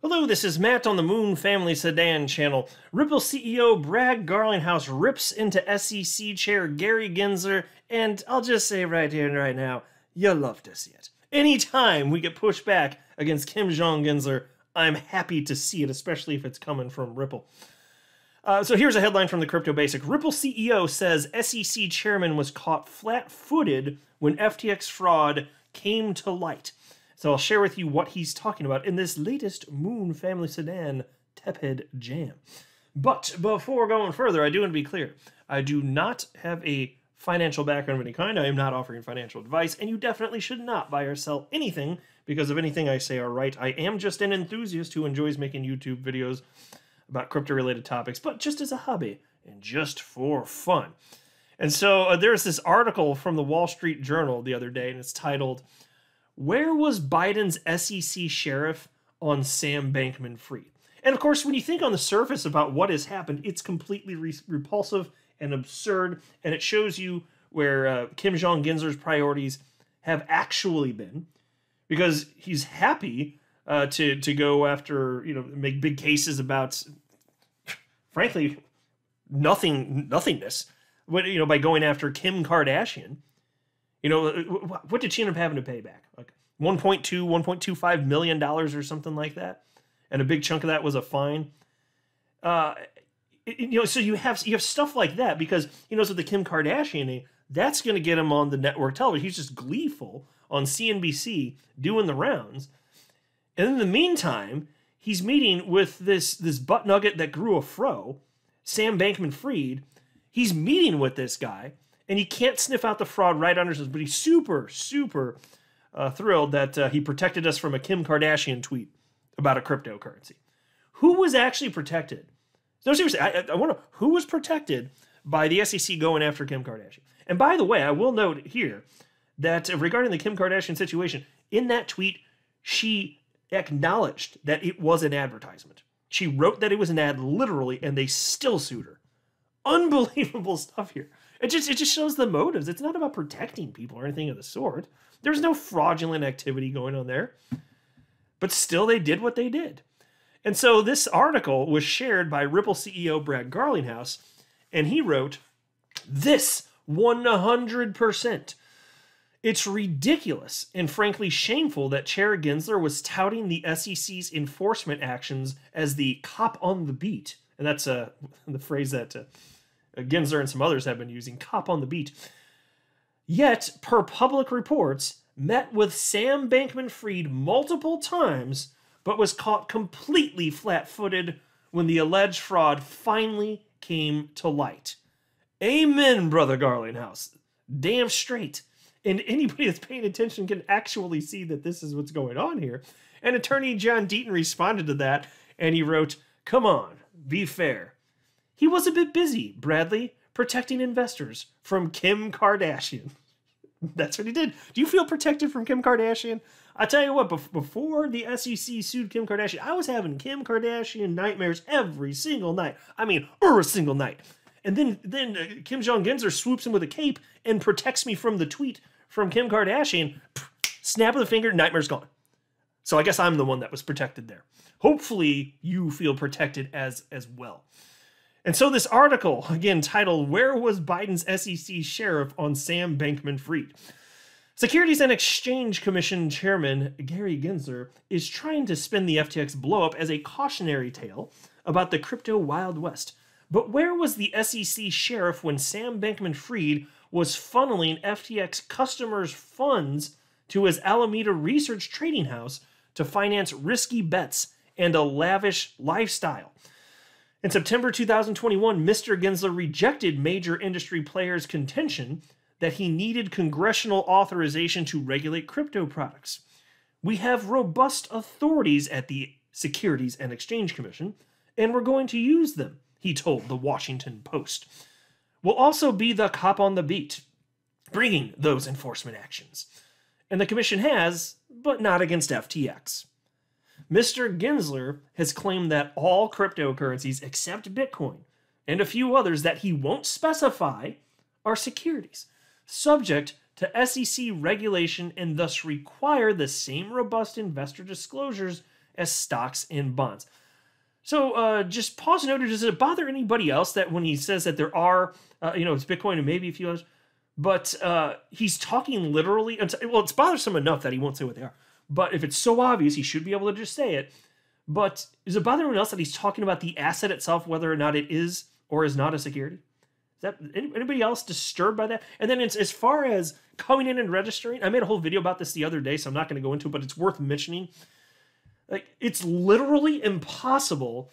Hello, this is Matt on the Moon Family Sedan channel. Ripple CEO Brad Garlinghouse rips into SEC chair Gary Gensler, and I'll just say right here and right now, you'll love to see it. Anytime we get pushed back against Kim Jong-Gensler, I'm happy to see it, especially if it's coming from Ripple. So here's a headline from the Crypto Basic. Ripple CEO says SEC chairman was caught flat-footed when FTX fraud came to light. So I'll share with you what he's talking about in this latest Moon Family Sedan Tepid Jam. But before going further, I do want to be clear. I do not have a financial background of any kind. I am not offering financial advice, and you definitely should not buy or sell anything because of anything I say are right. I am just an enthusiast who enjoys making YouTube videos about crypto-related topics, but just as a hobby and just for fun. And so there's this article from the Wall Street Journal the other day, and it's titled, "Where was Biden's SEC sheriff on Sam Bankman-Fried?" And of course, when you think on the surface about what has happened, it's completely repulsive and absurd, and it shows you where Kim Jong-Gensler's priorities have actually been, because he's happy to go after, make big cases about, frankly, nothingness, by going after Kim Kardashian. What did she end up having to pay back? Like $1.25 million or something like that, and a big chunk of that was a fine. So you have stuff like that because he knows with the Kim Kardashian, that's going to get him on the network television. He's just gleeful on CNBC doing the rounds, and in the meantime, he's meeting with this butt nugget that grew a fro, Sam Bankman-Fried. He's meeting with this guy. And he can't sniff out the fraud right under his nose, but he's super, super thrilled that he protected us from a Kim Kardashian tweet about a cryptocurrency. Who was actually protected? No, seriously, I wonder who was protected by the SEC going after Kim Kardashian. And by the way, I will note here that regarding the Kim Kardashian situation, in that tweet, she acknowledged that it was an advertisement. She wrote that it was an ad literally, and they still sued her. Unbelievable stuff here. It just shows the motives. It's not about protecting people or anything of the sort. There's no fraudulent activity going on there. But still, they did what they did. And so this article was shared by Ripple CEO Brad Garlinghouse, and he wrote, "This 100%. It's ridiculous and frankly shameful that Chair Gensler was touting the SEC's enforcement actions as the cop on the beat." And that's the phrase that Gensler and some others have been using, cop on the beat. Yet, per public reports, met with Sam Bankman-Fried multiple times, but was caught completely flat-footed when the alleged fraud finally came to light. Amen, Brother Garlinghouse. Damn straight. And anybody that's paying attention can actually see that this is what's going on here. And attorney John Deaton responded to that, and he wrote, "Come on, be fair. He was a bit busy, Bradley, protecting investors from Kim Kardashian." That's what he did. Do you feel protected from Kim Kardashian? I tell you what, before the SEC sued Kim Kardashian, I was having Kim Kardashian nightmares every single night. I mean, every single night. And then Kim Jong-Gensler swoops in with a cape and protects me from the tweet from Kim Kardashian. Snap of the finger, nightmare's gone. So I guess I'm the one that was protected there. Hopefully you feel protected as well. And so this article, again, titled, "Where was Biden's SEC sheriff on Sam Bankman-Fried?" Securities and Exchange Commission Chairman Gary Gensler is trying to spin the FTX blowup as a cautionary tale about the crypto Wild West. But where was the SEC sheriff when Sam Bankman-Fried was funneling FTX customers' funds to his Alameda Research trading house to finance risky bets and a lavish lifestyle? In September 2021, Mr. Gensler rejected major industry players' contention that he needed congressional authorization to regulate crypto products. "We have robust authorities at the Securities and Exchange Commission, and we're going to use them," he told the Washington Post. "We'll also be the cop on the beat, bringing those enforcement actions. And the commission has, but not against FTX." Mr. Gensler has claimed that all cryptocurrencies except Bitcoin and a few others that he won't specify are securities, subject to SEC regulation and thus require the same robust investor disclosures as stocks and bonds. So just pause and note, does it bother anybody else that when he says that there are, it's Bitcoin and maybe a few others, but he's talking literally, well, it's bothersome enough that he won't say what they are. But if it's so obvious, he should be able to just say it. But does it bother anyone else that he's talking about the asset itself, whether or not it is or is not a security? Is that anybody else disturbed by that? And then as far as coming in and registering, I made a whole video about this the other day, so I'm not going to go into it, but it's worth mentioning. Like, it's literally impossible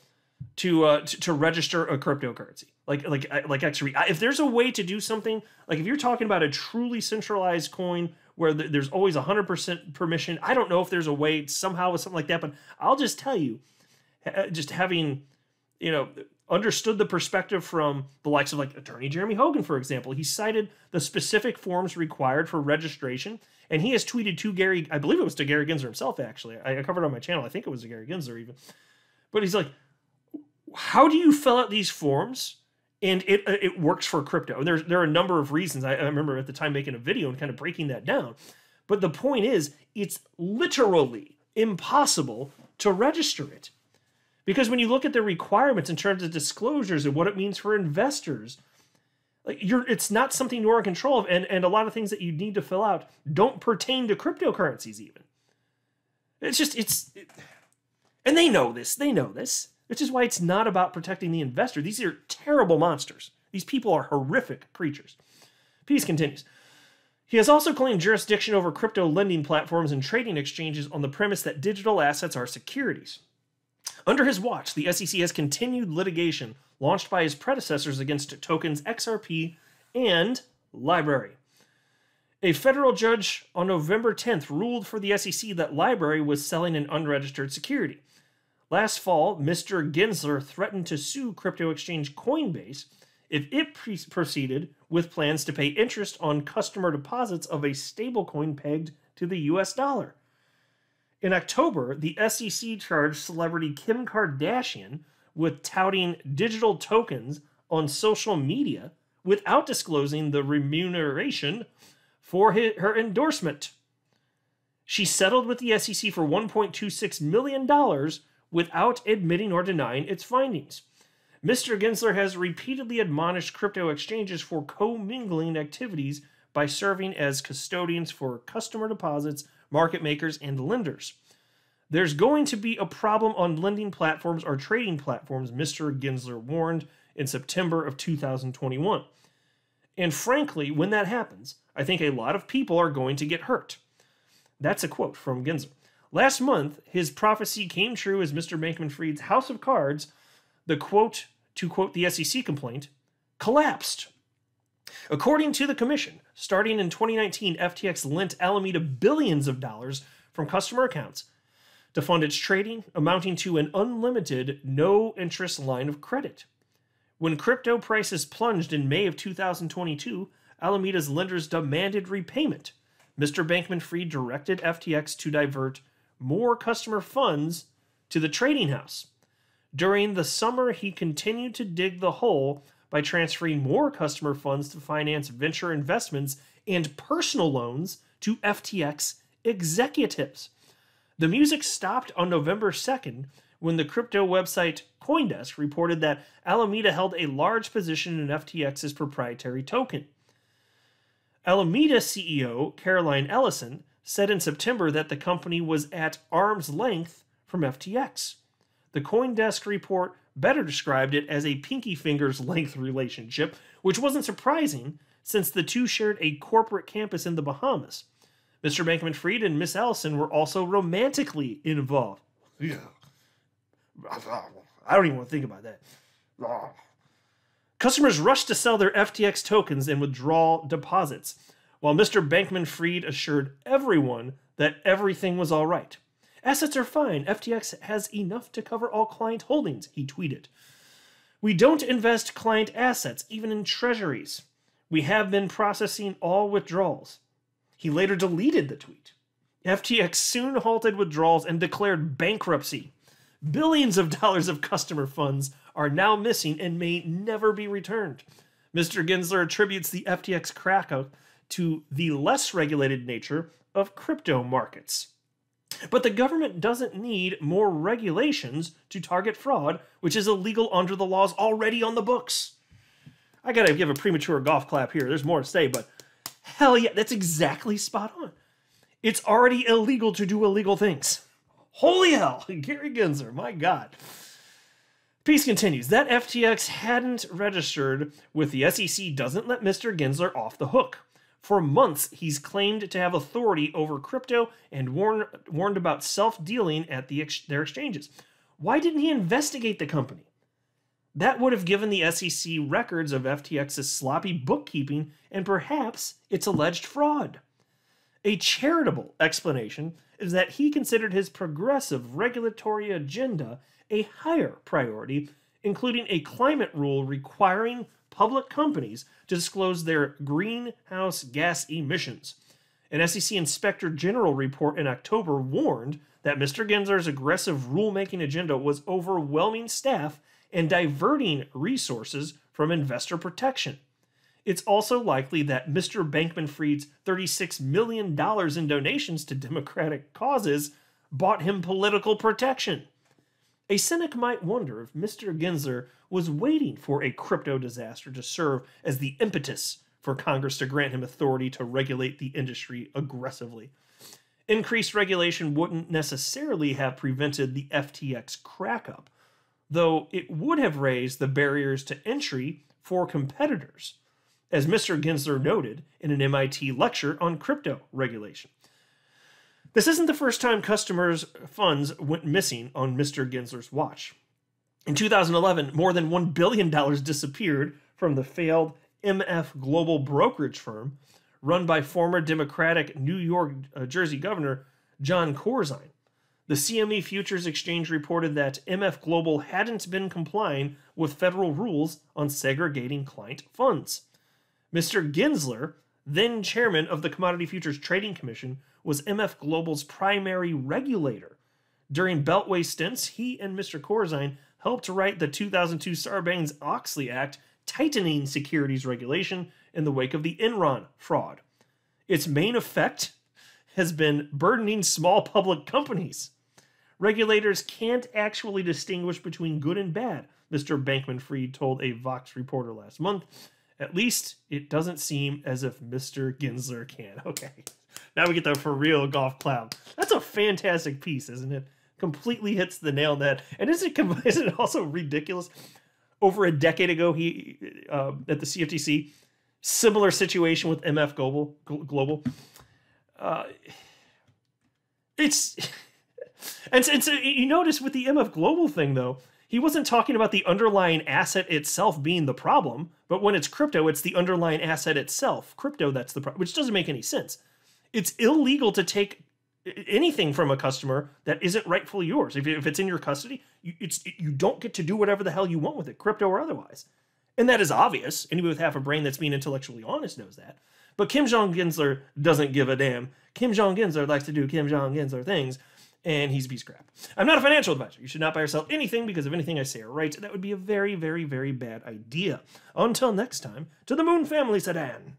to register a cryptocurrency. Like XRP. If there's a way to do something, like if you're talking about a truly centralized coin where there's always 100% permission, I don't know if there's a way somehow with something like that, but I'll just tell you, just having, understood the perspective from the likes of like Attorney Jeremy Hogan, for example, he cited the specific forms required for registration, and he has tweeted to Gary, I believe it was to Gary Gensler himself, actually. I covered it on my channel. I think it was to Gary Gensler even. But he's like, how do you fill out these forms? And it works for crypto. And there are a number of reasons. I remember at the time making a video and kind of breaking that down. But the point is, it's literally impossible to register it. Because when you look at the requirements in terms of disclosures and what it means for investors, like it's not something you're in control of. And a lot of things that you need to fill out don't pertain to cryptocurrencies even. And they know this. Which is why it's not about protecting the investor. These are terrible monsters. These people are horrific creatures. Piece continues. He has also claimed jurisdiction over crypto lending platforms and trading exchanges on the premise that digital assets are securities. Under his watch, the SEC has continued litigation launched by his predecessors against tokens XRP and Library. A federal judge on November 10th ruled for the SEC that Library was selling an unregistered security. Last fall, Mr. Gensler threatened to sue crypto exchange Coinbase if it proceeded with plans to pay interest on customer deposits of a stablecoin pegged to the US dollar. In October, the SEC charged celebrity Kim Kardashian with touting digital tokens on social media without disclosing the remuneration for her endorsement. She settled with the SEC for $1.26 million without admitting or denying its findings. Mr. Gensler has repeatedly admonished crypto exchanges for commingling activities by serving as custodians for customer deposits, market makers, and lenders. There's going to be a problem on lending platforms or trading platforms, Mr. Gensler warned in September of 2021. And frankly, when that happens, I think a lot of people are going to get hurt. That's a quote from Gensler. Last month, his prophecy came true as Mr. Bankman-Fried's House of Cards, the quote, to quote the SEC complaint, collapsed. According to the commission, starting in 2019, FTX lent Alameda billions of dollars from customer accounts to fund its trading, amounting to an unlimited, no-interest line of credit. When crypto prices plunged in May of 2022, Alameda's lenders demanded repayment. Mr. Bankman-Fried directed FTX to divert more customer funds to the trading house. During the summer, he continued to dig the hole by transferring more customer funds to finance venture investments and personal loans to FTX executives. The music stopped on November 2nd when the crypto website CoinDesk reported that Alameda held a large position in FTX's proprietary token. Alameda CEO Caroline Ellison said in September that the company was at arm's length from FTX. The CoinDesk report better described it as a pinky fingers length relationship, which wasn't surprising since the two shared a corporate campus in the Bahamas. Mr. Bankman-Fried and Miss Ellison were also romantically involved. Yeah. I don't even want to think about that. Customers rushed to sell their FTX tokens and withdraw deposits, while Mr. Bankman-Fried assured everyone that everything was all right. Assets are fine. FTX has enough to cover all client holdings, he tweeted. We don't invest client assets, even in treasuries. We have been processing all withdrawals. He later deleted the tweet. FTX soon halted withdrawals and declared bankruptcy. Billions of dollars of customer funds are now missing and may never be returned. Mr. Gensler attributes the FTX crack to the less regulated nature of crypto markets. But the government doesn't need more regulations to target fraud, which is illegal under the laws already on the books. I gotta give a premature golf clap here. There's more to say, but hell yeah, that's exactly spot on. It's already illegal to do illegal things. Holy hell, Gary Gensler, my God. Piece continues. That FTX hadn't registered with the SEC doesn't let Mr. Gensler off the hook. For months, he's claimed to have authority over crypto and warned about self-dealing at their exchanges. Why didn't he investigate the company? That would have given the SEC records of FTX's sloppy bookkeeping and perhaps its alleged fraud. A charitable explanation is that he considered his progressive regulatory agenda a higher priority, including a climate rule requiring public companies to disclose their greenhouse gas emissions. An SEC Inspector General report in October warned that Mr. Gensler's aggressive rulemaking agenda was overwhelming staff and diverting resources from investor protection. It's also likely that Mr. Bankman-Fried's $36 million in donations to Democratic causes bought him political protection. A cynic might wonder if Mr. Gensler was waiting for a crypto disaster to serve as the impetus for Congress to grant him authority to regulate the industry aggressively. Increased regulation wouldn't necessarily have prevented the FTX crack-up, though it would have raised the barriers to entry for competitors, as Mr. Gensler noted in an MIT lecture on crypto regulation. This isn't the first time customers' funds went missing on Mr. Gensler's watch. In 2011, more than $1 billion disappeared from the failed MF Global brokerage firm run by former Democratic New York, Jersey Governor John Corzine. The CME Futures Exchange reported that MF Global hadn't been complying with federal rules on segregating client funds. Mr. Gensler, then chairman of the Commodity Futures Trading Commission, was MF Global's primary regulator. During Beltway stints, he and Mr. Corzine helped write the 2002 Sarbanes-Oxley Act, tightening securities regulation in the wake of the Enron fraud. Its main effect has been burdening small public companies. Regulators can't actually distinguish between good and bad, Mr. Bankman-Fried told a Vox reporter last month. At least it doesn't seem as if Mr. Gensler can. Okay, now we get the for real golf clap. That's a fantastic piece, isn't it? Completely hits the nail on the head. And isn't it also ridiculous? Over a decade ago, he at the CFTC, similar situation with MF Global. And so you notice with the MF Global thing, though, he wasn't talking about the underlying asset itself being the problem, but when it's crypto, it's the underlying asset itself. Crypto, that's the problem, which doesn't make any sense. It's illegal to take anything from a customer that isn't rightfully yours. If it's in your custody, you don't get to do whatever the hell you want with it, crypto or otherwise. And that is obvious. Anybody with half a brain that's being intellectually honest knows that. But Kim Jong-Gensler doesn't give a damn. Kim Jong-Gensler likes to do Kim Jong-Gensler things, and he's a piece of crap. I'm not a financial advisor. You should not buy or sell anything because of anything I say or write. That would be a very, very, very bad idea. Until next time, to the Moon family sedan.